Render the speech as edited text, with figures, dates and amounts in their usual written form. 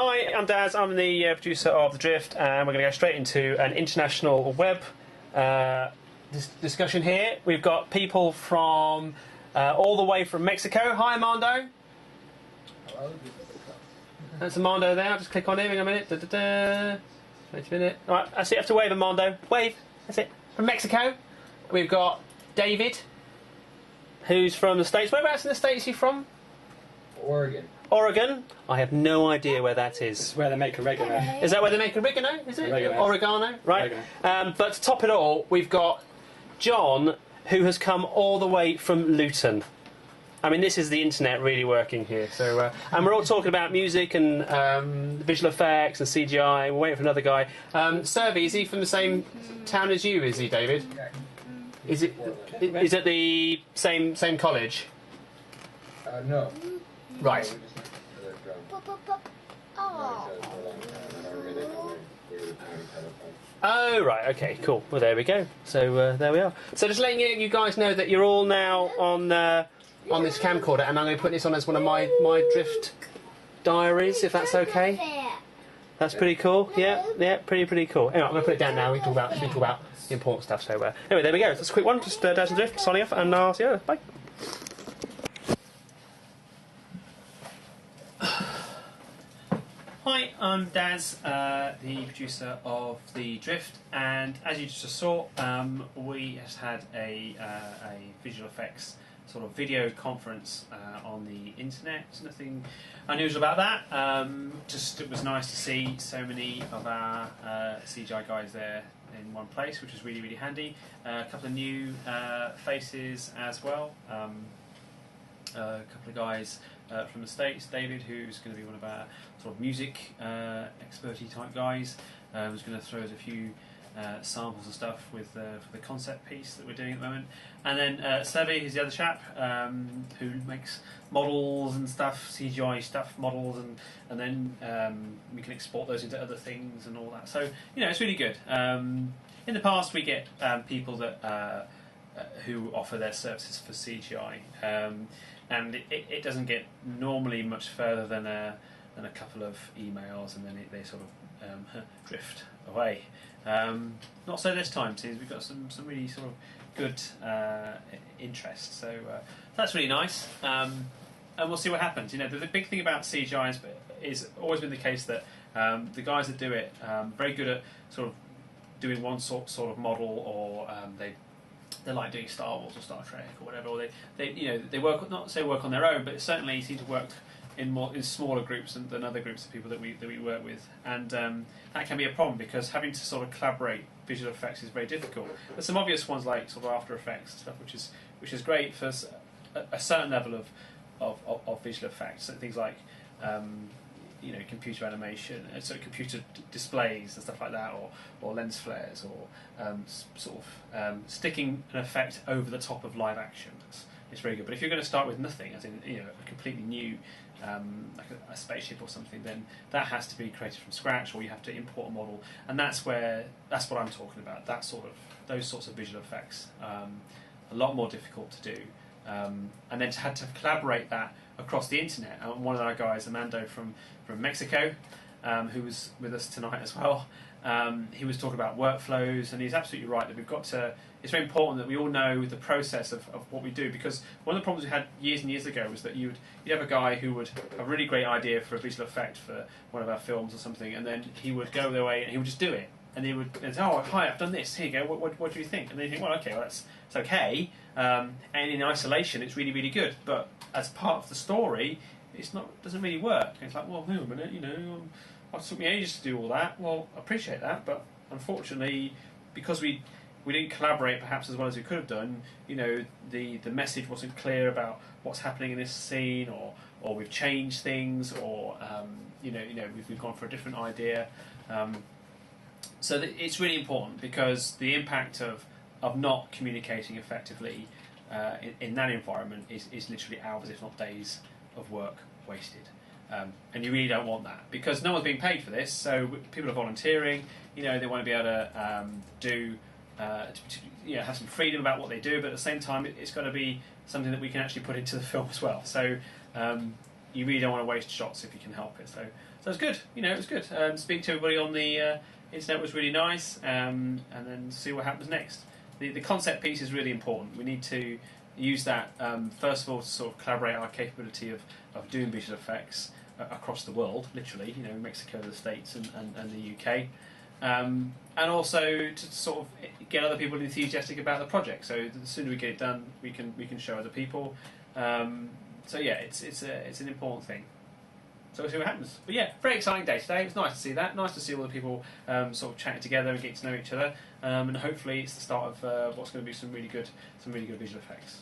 Hi, I'm Daz. I'm the producer of The Drift, and we're going to go straight into an international web discussion here. We've got people from all the way from Mexico. Hi, Armando. Hello. That's Armando there. I'll just click on him in a minute. Wait a minute. All right, that's it. You have to wave, Armando. Wave. That's it. From Mexico. We've got David, who's from the States. Whereabouts in the States are you from? Oregon. Oregon? I have no idea where that is. It's where they make oregano. Is that where they make oregano? Is it? Oregano, right. But to top it all, we've got John, who has come all the way from Luton. I mean, this is the internet really working here. So, and we're all talking about music and visual effects and CGI. We're waiting for another guy. Servi, is he from the same town as you, is he, David? Is it the same college? No. Right. Oh, right, okay, cool. Well, there we go. So, there we are. So just letting you guys know that you're all now on this camcorder, and I'm going to put this on as one of my Drift diaries, if that's okay. That's pretty cool. Yeah, pretty cool. Anyway, I'm going to put it down now. We can talk about the important stuff. So, anyway, there we go. That's a quick one. Just Daz and Drift signing off, and I'll see you later. Bye. Hi, I'm Daz, the producer of The Drift, and as you just saw, we just had a visual effects sort of video conference on the internet. There's nothing unusual about that. Just it was nice to see so many of our CGI guys there in one place, which was really, really handy. A couple of new faces as well. A couple of guys from the States, David, who's going to be one of our sort of music experty type guys, who's going to throw us a few samples and stuff with for the concept piece that we're doing at the moment. And then Servi, who's the other chap, who makes models and stuff, CGI stuff, models, and then we can export those into other things and all that. So, you know, it's really good. In the past, we get people that who offer their services for CGI. And it doesn't get normally much further than a couple of emails, and then they sort of drift away. Not so this time, since we've got some really sort of good interest. So that's really nice, and we'll see what happens. You know, the big thing about CGI is always been the case that the guys that do it very good at sort of doing one sort of model, or they like doing Star Wars or Star Trek or whatever, or they work, not say work on their own, but certainly seem to work in smaller groups than other groups of people that we work with, and that can be a problem because having to sort of collaborate visual effects is very difficult. There's some obvious ones like sort of After Effects and stuff, which is great for a certain level of visual effects, so things like you know, computer animation, so computer displays and stuff like that, or lens flares, or sort of sticking an effect over the top of live action. It's very good. But if you're going to start with nothing, as in, you know, a completely new, like a spaceship or something, then that has to be created from scratch, or you have to import a model, and that's what I'm talking about. Those sorts of visual effects, a lot more difficult to do, and then to collaborate that across the internet. One of our guys, Armando from Mexico, who was with us tonight as well, he was talking about workflows, and he's absolutely right that we've got to. It's very important that we all know the process of what we do, because one of the problems we had years and years ago was that you'd have a guy who would have a really great idea for a visual effect for one of our films or something, and then he would go away and he would just do it, and he would say, "Oh, hi, I've done this. Here you go. What do you think?" And then you think, "Well, okay, well, it's okay." And in isolation, it's really, really good, but as part of the story, doesn't really work. And it's like, well, wait a minute, you know, it took me ages to do all that. Well, I appreciate that, but unfortunately, because we didn't collaborate perhaps as well as we could have done, you know, the message wasn't clear about what's happening in this scene, or we've changed things, or you know we've gone for a different idea. So it's really important, because the impact of not communicating effectively in that environment is literally hours, if not days, of work wasted. And you really don't want that, because no one's being paid for this, so people are volunteering, you know, they want to be able to have some freedom about what they do, but at the same time it's got to be something that we can actually put into the film as well. So you really don't want to waste shots if you can help it. So it's good. You know, it was good. Speak to everybody on the internet was really nice, and then see what happens next. The concept piece is really important. We need to use that first of all to sort of collaborate our capability of doing visual effects across the world, literally. You know, Mexico, the States, and the UK. And also to sort of get other people enthusiastic about the project. So the sooner we get it done, we can show other people. So yeah, it's an important thing. So we'll see what happens. But yeah, very exciting day today. It was nice to see that. Nice to see all the people sort of chatting together and getting to know each other. And hopefully it's the start of what's going to be some really good visual effects.